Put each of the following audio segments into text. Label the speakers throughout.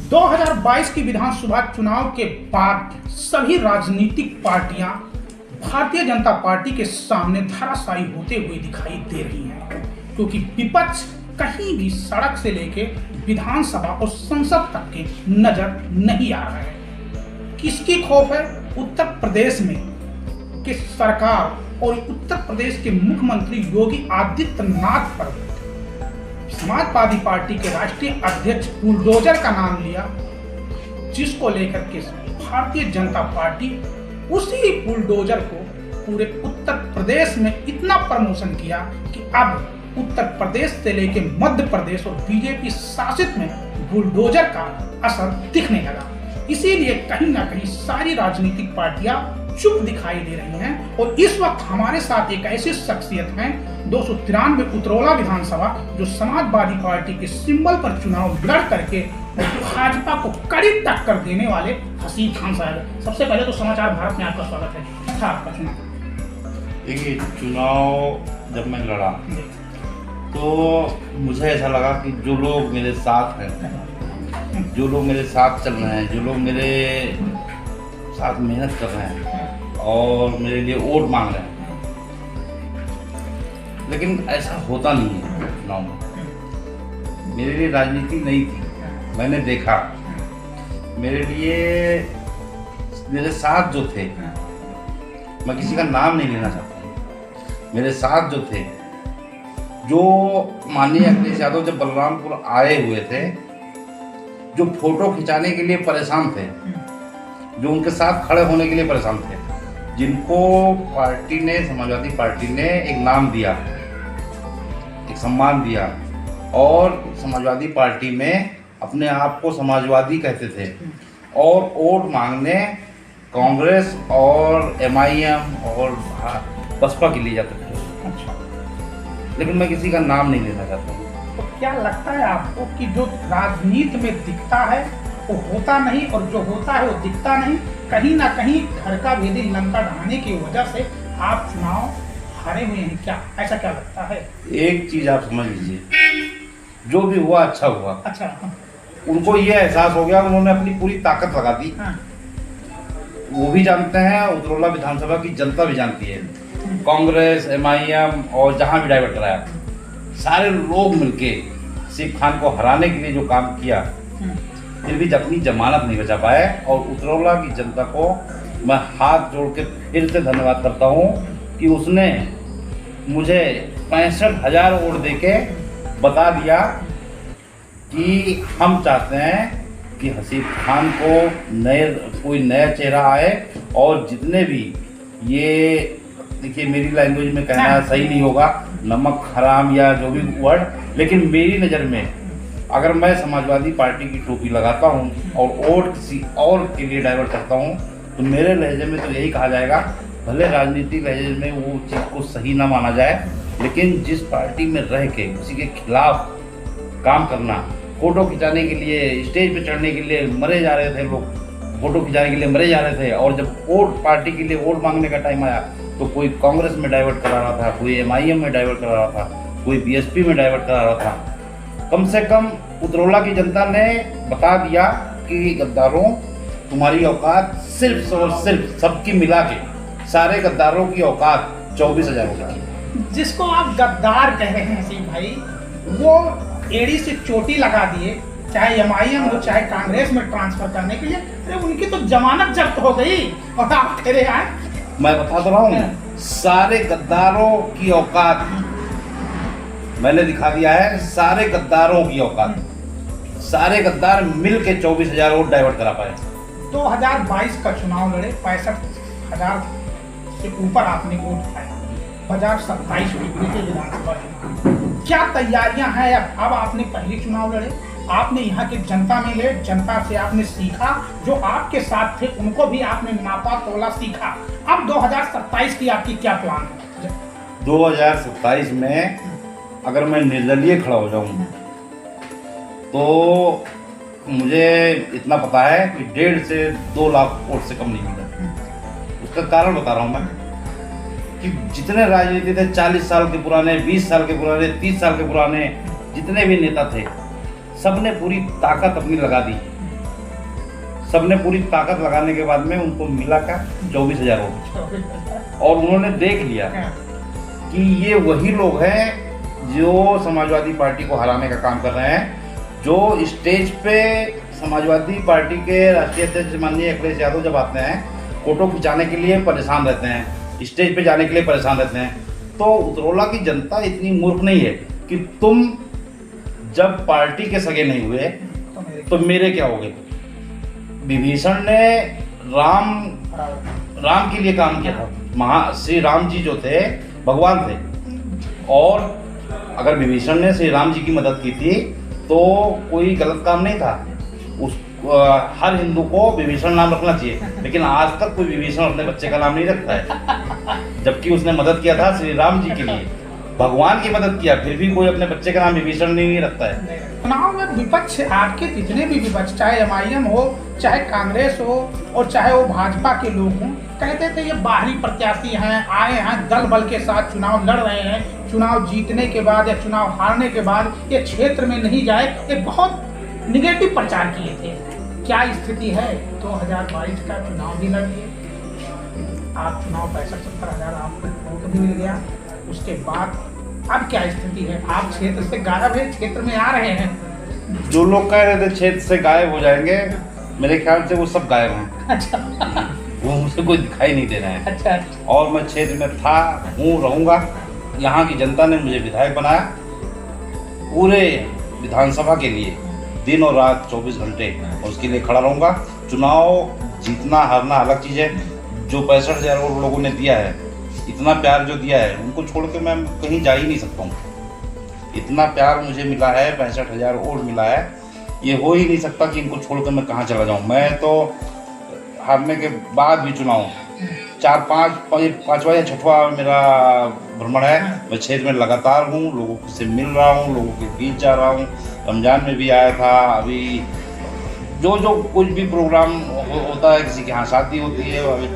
Speaker 1: 2022 की विधानसभा चुनाव के बाद सभी राजनीतिक पार्टियां भारतीय जनता पार्टी के सामने धराशायी होते हुए दिखाई दे रही हैं, क्योंकि विपक्ष कहीं भी सड़क से लेके विधानसभा और संसद तक के नजर नहीं आ रहा है। किसकी खौफ है? उत्तर प्रदेश में की सरकार और उत्तर प्रदेश के मुख्यमंत्री योगी आदित्यनाथ पर समाजवादी पार्टी के राष्ट्रीय अध्यक्ष बुलडोजर का नाम लिया, जिसको लेकर के भारतीय जनता पार्टी उसी बुलडोजर को पूरे उत्तर प्रदेश में इतना प्रमोशन किया कि अब उत्तर प्रदेश से लेकर मध्य प्रदेश और बीजेपी शासित में बुलडोजर का असर दिखने लगा। इसीलिए कहीं ना कहीं सारी राजनीतिक पार्टियां चुप दिखाई दे रही हैं। और इस वक्त हमारे साथ एक ऐसी शख्सियत हैं, 293 उतरौला विधानसभा, जो समाजवादी पार्टी के सिंबल पर चुनाव लड़ करके भाजपा को कड़ी टक्कर देने वाले हसीब खान साहब। सबसे पहले तो समाचार भारत में आपका स्वागत है। था आपका चुनाव?
Speaker 2: देखिए, चुनाव जब मैं लड़ा तो मुझे ऐसा लगा कि जो लोग मेरे साथ हैं, जो लोग मेरे साथ चल रहे हैं, जो लोग मेरे साथ मेहनत कर रहे हैं और मेरे लिए वोट मांग रहे हैं, लेकिन ऐसा होता नहीं है चुनाव में। मेरे लिए राजनीति नहीं थी, मैंने देखा मेरे लिए मेरे साथ जो थे, मैं किसी का नाम नहीं लेना चाहता, मेरे साथ जो थे, जो माननीय अखिलेश यादव जब बलरामपुर आए हुए थे, जो फोटो खिंचाने के लिए परेशान थे, जो उनके साथ खड़े होने के लिए परेशान थे, जिनको पार्टी ने, समाजवादी पार्टी ने एक नाम दिया, एक सम्मान दिया, और समाजवादी पार्टी में अपने आप को समाजवादी कहते थे और वोट मांगने कांग्रेस और MIM और बसपा के लिए जाते थे। लेकिन मैं किसी का नाम नहीं लेना चाहता हूँ।
Speaker 1: तो क्या लगता है आपको कि जो राजनीति में दिखता है वो होता नहीं, और जो होता है वो दिखता नहीं? कहीं ना कहीं घर का भेदी लंका ढाने की वजह से आप चुनाव हारे हुए हैं क्या? ऐसा क्या लगता है?
Speaker 2: एक चीज आप समझ लीजिए, जो भी हुआ अच्छा हुआ।
Speaker 1: अच्छा,
Speaker 2: उनको ये एहसास हो गया, उन्होंने अपनी पूरी ताकत लगा दी।
Speaker 1: हाँ।
Speaker 2: वो भी जानते हैं, उतरौला विधानसभा की जनता भी जानती है, कांग्रेस, MIM और जहां भी डाइवर्ट कराया, सारे लोग मिलके हसीब खान को हराने के लिए जो काम किया, फिर भी अपनी जमानत नहीं बचा पाए। और उतरौला की जनता को मैं हाथ जोड़ के फिर से धन्यवाद करता हूं कि उसने मुझे 65,000 वोट देके बता दिया कि हम चाहते हैं कि हसीब खान को कोई नया चेहरा आए, और जितने भी ये, देखिए मेरी लैंग्वेज में कहना सही नहीं होगा, नमक हराम या जो भी वर्ड, लेकिन मेरी नज़र में अगर मैं समाजवादी पार्टी की टोपी लगाता हूँ और वोट किसी और के लिए डाइवर्ट करता हूँ, तो मेरे लहजे में तो यही कहा जाएगा, भले राजनीतिक लहजे में वो चीज़ को सही ना माना जाए, लेकिन जिस पार्टी में रह के उसी के खिलाफ काम करना, फोटो खिंचाने के लिए, स्टेज पे चढ़ने के लिए मरे जा रहे थे लोग, फोटो खिंचाने के लिए मरे जा रहे थे, और जब वोट पार्टी के लिए वोट मांगने का टाइम आया तो कोई कांग्रेस में डाइवर्ट करा रहा था, कोई MIM में डाइवर्ट करा रहा था, कोई BSP में डाइवर्ट करा रहा था। कम से कम उतरौला की जनता ने बता दिया कि गद्दारों, तुम्हारी औकात सिर्फ और सिर्फ, सबकी मिला के सारे गद्दारों की औकात 24,000 होगी।
Speaker 1: जिसको आप गद्दार कह रहे हैं हसीब भाई, वो एड़ी से चोटी लगा दिए, चाहे MIM हो चाहे कांग्रेस में ट्रांसफर करने के लिए। अरे उनकी तो जमानत जब्त हो गई और आप कह रहे हैं।
Speaker 2: मैं बता तो रहा हूँ, सारे गद्दारों की औकात मैंने दिखा दिया है, सारे गद्दारों की औकात, सारे गद्दार मिल के 24,000 वोट डाइवर्ट करा पाए।
Speaker 1: 2022 का चुनाव लड़े, 65,000 से ऊपर आपने वोट पाए, 2027 विधानसभा। क्या तैयारियां हैं? अब आपने पहले चुनाव लड़े, आपने यहाँ के जनता में गए, जनता से आपने सीखा, जो आपके साथ थे उनको भी आपने नापा तोला सीखा। अब 2027 की आपकी क्या प्लान है?
Speaker 2: 2027 में अगर मैं निर्दलीय खड़ा हो जाऊं तो मुझे इतना पता है कि 1.5 से 2 लाख वोट से कम नहीं मिला। उसका कारण बता रहा हूं मैं, कि जितने राजनीति थे, 40 साल के पुराने, 20 साल के पुराने, 30 साल के पुराने, जितने भी नेता थे, सबने पूरी ताकत अपनी लगा दी सबने पूरी ताकत लगाने के बाद में उनको मिला क्या 24,000 वोट। और उन्होंने देख लिया कि ये वही लोग हैं जो समाजवादी पार्टी को हराने का काम कर रहे हैं। जो स्टेज पे समाजवादी पार्टी के राष्ट्रीय अध्यक्ष माननीय अखिलेश यादव जब आते हैं, फोटो खिंचाने के लिए परेशान रहते हैं, स्टेज पे जाने के लिए परेशान रहते हैं, तो उतरौला की जनता इतनी मूर्ख नहीं है कि तुम जब पार्टी के सगे नहीं हुए तो मेरे क्या हो गए। विभीषण ने राम के लिए काम किया था। श्री राम जी जो थे भगवान थे, और अगर विभीषण ने श्री राम जी की मदद की थी तो कोई गलत काम नहीं था। हर हिंदू को विभीषण नाम रखना चाहिए, लेकिन आज तक कोई विभीषण अपने बच्चे का नाम नहीं रखता है, जबकि उसने मदद किया था श्री राम जी के लिए, भगवान की मदद किया, फिर भी कोई अपने बच्चे का नाम विभीषण नहीं रखता है।
Speaker 1: चुनाव में विपक्ष आपके जितने भी विपक्ष, चाहे एमआईएम हो, चाहे कांग्रेस हो, और चाहे वो भाजपा के लोग हों, कहते थे ये बाहरी प्रत्याशी हैं, आए हैं दल बल के साथ चुनाव लड़ रहे हैं, चुनाव जीतने के बाद या चुनाव हारने के बाद ये क्षेत्र में नहीं जाए, एक बहुत निगेटिव प्रचार किए थे। क्या स्थिति है? 2022 का चुनाव भी लड़ लिए आप, चुनाव 65-70 हज़ार आपको वोट भी मिल गया, उसके बाद अब क्या स्थिति है? आप क्षेत्र से गायब है, क्षेत्र में आ रहे हैं।
Speaker 2: जो लोग कह रहे थे क्षेत्र से गायब हो जाएंगे, मेरे ख्याल से वो सब गायब हैं।
Speaker 1: अच्छा।
Speaker 2: वो मुझे कोई दिखाई नहीं दे रहे हैं।
Speaker 1: अच्छा।
Speaker 2: और मैं क्षेत्र में था, हूँ, रहूँगा। यहाँ की जनता ने मुझे विधायक बनाया, पूरे विधानसभा के लिए दिन और रात 24 घंटे, और उसके लिए खड़ा रहूँगा। चुनाव जीतना हारना अलग चीज़ है। जो 65,000 लोगों ने दिया है, इतना प्यार जो दिया है, उनको छोड़ के मैं कहीं जा ही नहीं सकता हूँ। इतना प्यार मुझे मिला है, 65,000 वोट मिला है, ये हो ही नहीं सकता कि इनको छोड़ कर मैं कहाँ चला जाऊँ। मैं तो हारने के बाद भी चुनाव 5वां या 6वां मेरा भ्रमण है। मैं क्षेत्र में लगातार हूँ, लोगों से मिल रहा हूँ, लोगों के बीच जा रहा हूँ। रमजान में भी आया था, अभी जो कुछ भी प्रोग्राम होता है, किसी के यहाँ शादी होती है, अभी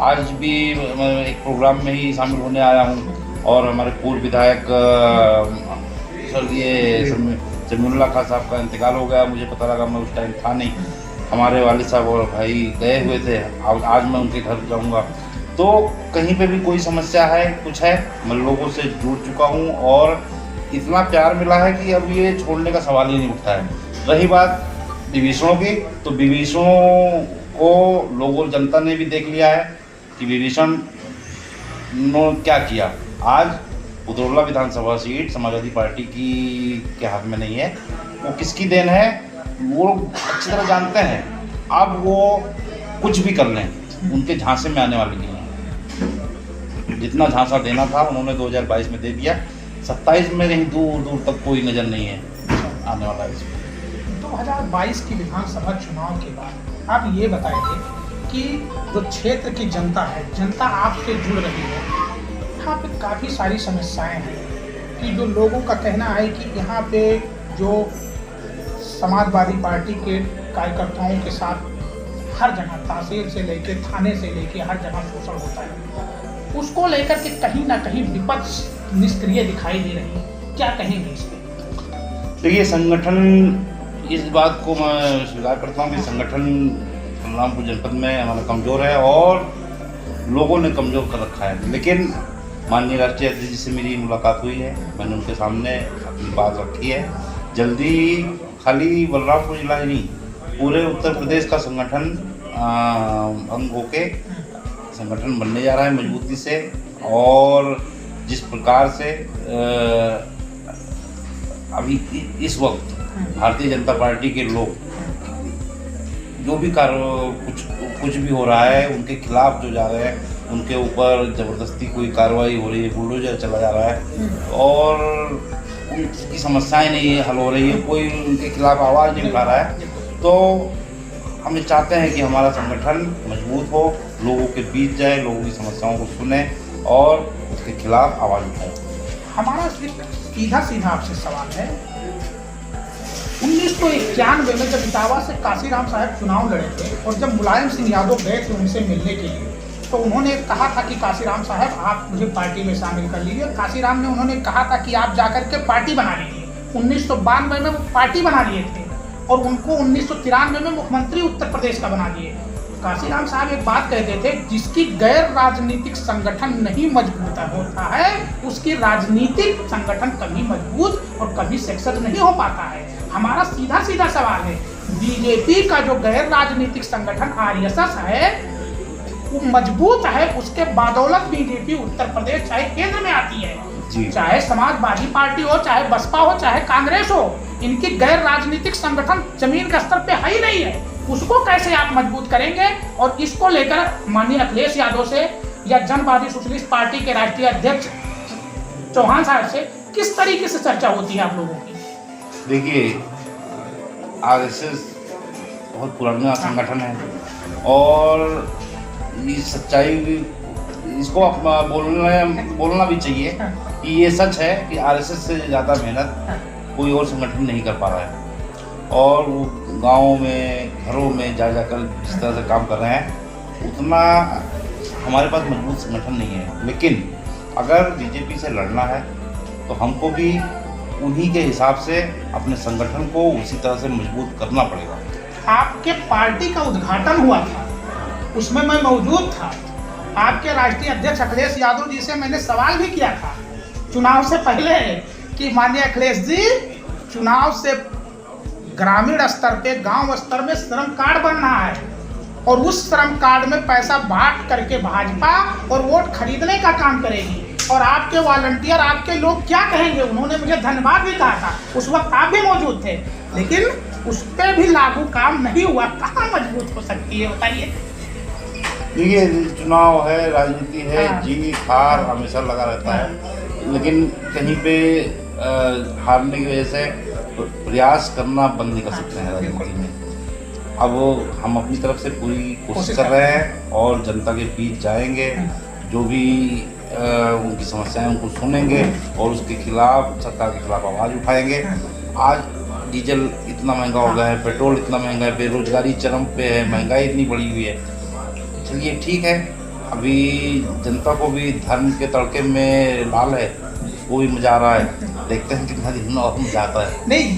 Speaker 2: आज भी मैं एक प्रोग्राम में ही शामिल होने आया हूँ। और हमारे पूर्व विधायक स्वर्गीय समीउल्लाह खां साहब का इंतकाल हो गया, मुझे पता लगा, मैं उस टाइम था नहीं। हमारे वालिद साहब और भाई गए हुए थे, आज मैं उनके घर जाऊंगा। तो कहीं पे भी कोई समस्या है, कुछ है, मैं लोगों से जुड़ चुका हूं, और इतना प्यार मिला है कि अब ये छोड़ने का सवाल ही नहीं उठता है। रही बात विभीषणों की, तो विभीषणों को लोगों जनता ने भी देख लिया है कि विभीषण ने क्या किया। आज उतरौला विधानसभा सीट समाजवादी पार्टी के हाथ में नहीं है, वो किसकी देन है वो अच्छी तरह जानते हैं। अब वो कुछ भी कर लें, उनके झांसे में आने वाली नहीं है। जितना झांसा देना था उन्होंने 2022 में दे दिया, 27 में कहीं दूर दूर तक कोई नज़र नहीं है आने वाला इसमें।
Speaker 1: 2022 की विधानसभा चुनाव के बाद आप ये बताइए कि जो क्षेत्र की जनता है, जनता आपसे जुड़ रही है, यहाँ पे काफ़ी सारी समस्याएं हैं कि जो लोगों का कहना है कि यहाँ पे जो समाजवादी पार्टी के कार्यकर्ताओं के साथ हर जगह, तहसील से लेके थाने से लेके हर जगह शोषण होता है, उसको लेकर के कहीं ना कहीं विपक्ष निष्क्रिय दिखाई दे रही है। क्या कहेंगे इस पर?
Speaker 2: देखिए, संगठन, इस बात को मैं स्वीकार करता हूँ कि संगठन बलरामपुर जनपद में हमारा कमज़ोर है और लोगों ने कमज़ोर कर रखा है। लेकिन माननीय राष्ट्रीय अध्यक्ष जी से मेरी मुलाकात हुई है, मैंने उनके सामने अपनी बात रखी है। जल्दी खाली बलरामपुर जिला ही नहीं, पूरे उत्तर प्रदेश का संगठन भंग होके संगठन बनने जा रहा है मजबूती से। और जिस प्रकार से अभी इस वक्त भारतीय जनता पार्टी के लोग जो भी कुछ भी हो रहा है, उनके खिलाफ जो जा रहे हैं, उनके ऊपर ज़बरदस्ती कोई कार्रवाई हो रही है, बुलडोजर चला जा रहा है और उनकी समस्याएं नहीं हल हो रही है, कोई उनके खिलाफ आवाज़ नहीं उठा रहा है। तो हम चाहते हैं कि हमारा संगठन मजबूत हो, लोगों के बीच जाए, लोगों की समस्याओं को सुने और उसके खिलाफ आवाज़ उठाए।
Speaker 1: हमारा सीधा सीधा आपसे सवाल है, 1991 में जब इटावा से काशीराम साहब चुनाव लड़े थे और जब मुलायम सिंह यादव गए थे उनसे मिलने के लिए, तो उन्होंने कहा था कि काशीराम साहब आप मुझे पार्टी में शामिल कर लीजिए। काशीराम ने उन्होंने कहा था कि आप जाकर के पार्टी बना लीजिए। 1992 में वो पार्टी बना लिए थे और उनको 1993 में मुख्यमंत्री उत्तर प्रदेश का बना दिए। काशीराम साहब एक बात कहते थे, जिसकी गैर राजनीतिक संगठन नहीं मजबूत होता है उसकी राजनीतिक संगठन कभी मजबूत और कभी सक्सेस नहीं हो पाता है। हमारा सीधा सीधा सवाल है, बीजेपी का जो गैर राजनीतिक संगठन आरएसएस है वो मजबूत है, उसके बदौलत बीजेपी उत्तर प्रदेश चाहे केंद्र में आती है, चाहे समाजवादी पार्टी हो, चाहे बसपा हो, चाहे कांग्रेस हो, इनकी गैर राजनीतिक संगठन जमीन के स्तर पे है ही नहीं है। उसको कैसे आप मजबूत करेंगे? और इसको लेकर माननीय अखिलेश यादव से या जनवादी सोशलिस्ट पार्टी के राष्ट्रीय अध्यक्ष चौहान साहब से किस तरीके से चर्चा होती है आप लोगों की?
Speaker 2: देखिए, आरएसएस बहुत पुराना संगठन है और ये सच्चाई इसको बोलना भी चाहिए कि ये सच है कि आरएसएस से ज़्यादा मेहनत कोई और संगठन नहीं कर पा रहा है और वो गाँव में, घरों में जाकर जिस तरह से काम कर रहे हैं उतना हमारे पास मजबूत संगठन नहीं है। लेकिन अगर बीजेपी से लड़ना है तो हमको भी उन्हीं के हिसाब से अपने संगठन को उसी तरह से मजबूत करना पड़ेगा।
Speaker 1: आपके पार्टी का उद्घाटन हुआ था, उसमें मैं मौजूद था। आपके राष्ट्रीय अध्यक्ष अखिलेश यादव जी से मैंने सवाल भी किया था चुनाव से पहले कि माननीय अखिलेश जी, चुनाव से ग्रामीण स्तर पे, गांव स्तर में श्रम कार्ड बनना है और उस श्रम कार्ड में पैसा बांट करके भाजपा और वोट खरीदने का काम करेगी और आपके वॉलंटियर, आपके लोग क्या कहेंगे? उन्होंने मुझे धन्यवाद भी कहा था, उस वक्त आप भी मौजूद थे, लेकिन उस पर भी लागू काम नहीं हुआ। कहाँ मजबूत हो सकती है बताइए?
Speaker 2: देखिए, चुनाव है, राजनीति है, जीत हार हमेशा लगा रहता है, लेकिन कहीं पे हारने की वजह से प्रयास करना बंद नहीं कर सकते हैं राजनीति में। अब हम अपनी तरफ से पूरी कोशिश कर रहे हैं और जनता के बीच जाएंगे, जो भी उनकी समस्याएं उनको सुनेंगे और उसके खिलाफ, सरकार के खिलाफ आवाज़ उठाएंगे। आज डीजल इतना महंगा हो गया है, पेट्रोल इतना महंगा है, बेरोजगारी चरम पे है, महंगाई इतनी बढ़ी हुई है। चलिए ठीक है, अभी जनता को भी धर्म के तड़के में लाल है, वो भी मजा आ रहा है, देखते हैं कितना दिन और मजा आता है।
Speaker 1: नहीं,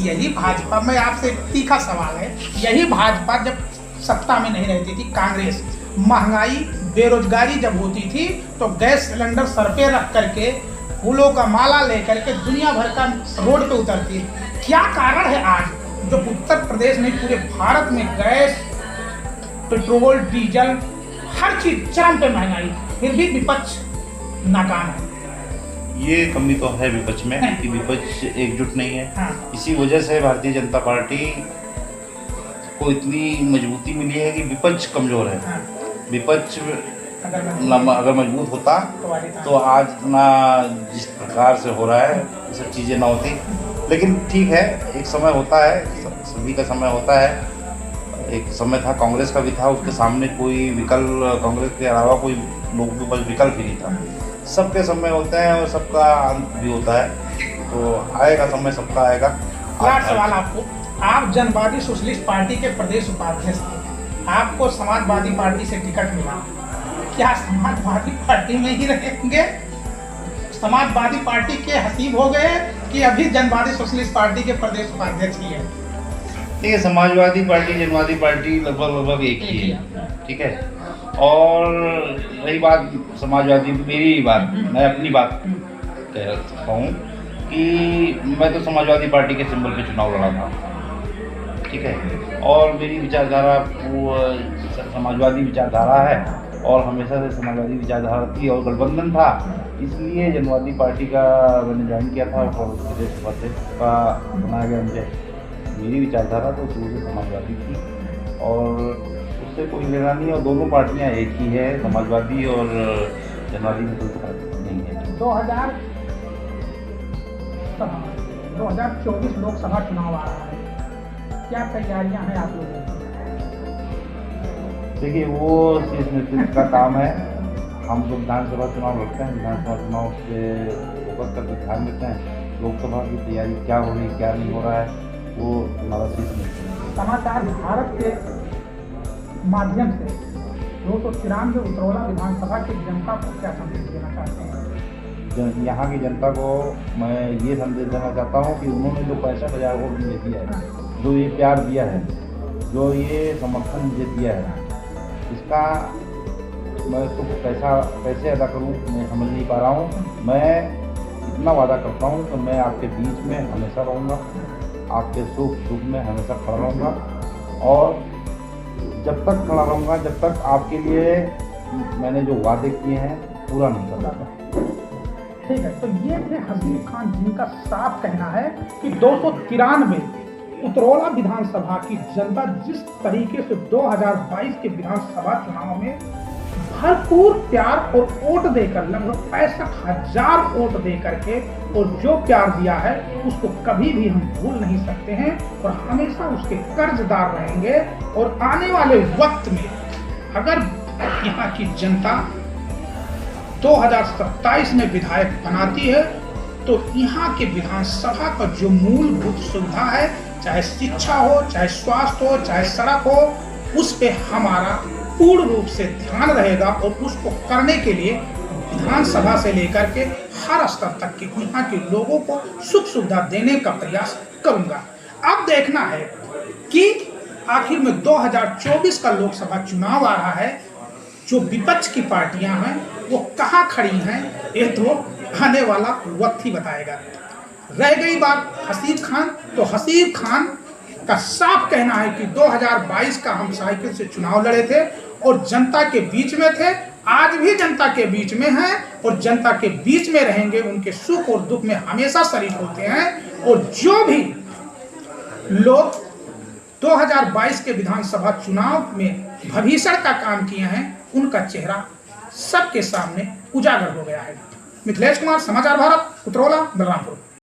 Speaker 1: यही भाजपा में आपसे तीखा सवाल है। यही भाजपा जब सत्ता में नहीं रहती थी, कांग्रेस, महंगाई, बेरोजगारी जब होती थी तो गैस सिलेंडर सर पे रख करके, फूलों का माला लेकर के दुनिया भर का रोड पे उतरती है। क्या कारण है आज जो उत्तर प्रदेश में, पूरे भारत में गैस, पेट्रोल, डीजल, हर चीज चरम पे महंगाई, फिर भी विपक्ष नाकाम है?
Speaker 2: ये कमी तो है विपक्ष में कि विपक्ष एकजुट नहीं है। इसी वजह से भारतीय जनता पार्टी को इतनी मजबूती मिली है कि विपक्ष कमजोर है। विपक्ष अगर मजबूत होता तो आज इतना जिस प्रकार से हो रहा है ये सब चीज़ें ना होती। लेकिन ठीक है, एक समय होता है, सभी का समय होता है। एक समय था, कांग्रेस का भी था, उसके सामने कोई विकल्प, कांग्रेस के अलावा कोई लोगों के पास विकल्प ही नहीं था। सबके समय होते हैं और सबका अंत भी होता है, तो आएगा समय, सबका आएगा।
Speaker 1: सवाल आपको, आप जनवादी सोशलिस्ट पार्टी के प्रदेश उपाध्यक्ष थे, आपको समाजवादी पार्टी से टिकट मिला, क्या समाजवादी पार्टी में ही रहेंगे? समाजवादी पार्टी के हसीब हो गए कि अभी जनवादी सोशलिस्ट पार्टी के प्रदेश उपाध्यक्ष ही है?
Speaker 2: देखिए, समाजवादी पार्टी, जनवादी पार्टी लगभग एक ही है, ठीक है। और रही बात समाजवादी, मेरी बात, मैं अपनी बात कह सकता हूँ कि मैं तो समाजवादी पार्टी के सिंबल पे चुनाव लड़ा था, ठीक है, और मेरी विचारधारा वो समाजवादी विचारधारा है और हमेशा से समाजवादी विचारधारा थी और गठबंधन था, इसलिए जनवादी पार्टी का मैंने ज्वाइन किया था और प्रदेश उपाध्यक्ष का बनाया गया मुझे। मेरी विचारधारा तो शुरू से समाजवादी थी और उससे कोई लेना नहीं, और दोनों पार्टियां एक ही है, समाजवादी और जनवादी में कोई फर्क नहीं है।
Speaker 1: 2024 लोकसभा चुनाव आ रहा है, क्या तैयारियां हैं आप लोगों की?
Speaker 2: देखिए, वो शीर्ष नेतृत्व का काम है। हम लोग विधानसभा चुनाव लड़ते हैं, विधानसभा चुनाव से फोकस करके ध्यान देते हैं। लोकसभा की तैयारी क्या हो रही, क्या नहीं हो रहा है, वो हमारा शीर्ष नेतृत्व।
Speaker 1: समाचार भारत के माध्यम से 293 उतरौला विधानसभा की जनता को क्या संदेश देना चाहते हैं?
Speaker 2: यहाँ की जनता को मैं ये संदेश देना चाहता हूँ कि उन्होंने जो 65,000 वोट मुझे दिया है जो ये प्यार दिया है, जो ये समर्थन मुझे दिया है, इसका मैं इसको कैसे अदा करूं मैं समझ नहीं पा रहा हूं। मैं इतना वादा करता हूं कि मैं आपके बीच में हमेशा रहूंगा, आपके सुख दुख में हमेशा खड़ा रहूंगा, और जब तक खड़ा रहूंगा जब तक आपके लिए मैंने जो वादे किए हैं पूरा नहीं कर पाता।
Speaker 1: ठीक है, तो ये थे हसीब खान जिनका साफ कहना है कि 293 उतरौला विधानसभा की जनता जिस तरीके से 2022 के विधानसभा चुनाव में भरपूर प्यार और वोट देकर लगभग 65,000 वोट दे करके और जो प्यार दिया है उसको कभी भी हम भूल नहीं सकते हैं और हमेशा उसके कर्जदार रहेंगे। और आने वाले वक्त में अगर यहाँ की जनता 2027 में विधायक बनाती है तो यहाँ के विधानसभा का जो मूलभूत सुविधा है, चाहे शिक्षा हो, चाहे स्वास्थ्य हो, चाहे सड़क हो, उस पे हमारा पूर्ण रूप से ध्यान रहेगा और उसको करने के लिए विधानसभा से लेकर के हर स्तर तक के यहाँ के लोगों को सुख सुविधा देने का प्रयास करूंगा। अब देखना है कि आखिर में 2024 का लोकसभा चुनाव आ रहा है, जो विपक्ष की पार्टियां हैं वो कहाँ खड़ी हैं, ये तो आने वाला वक्त ही बताएगा। रह गई बात हसीब खान, तो हसीब खान का साफ कहना है कि 2022 का हम साइकिल से चुनाव लड़े थे और जनता के बीच में थे, आज भी जनता के बीच में हैं और जनता के बीच में रहेंगे। उनके सुख और दुख में हमेशा शरीक होते हैं और जो भी लोग 2022 के विधानसभा चुनाव में भविष्य का काम किए हैं उनका चेहरा सबके सामने उजागर हो गया है। मिथिलेश कुमार, समाचार भारत, उतरौला, बलरामपुर।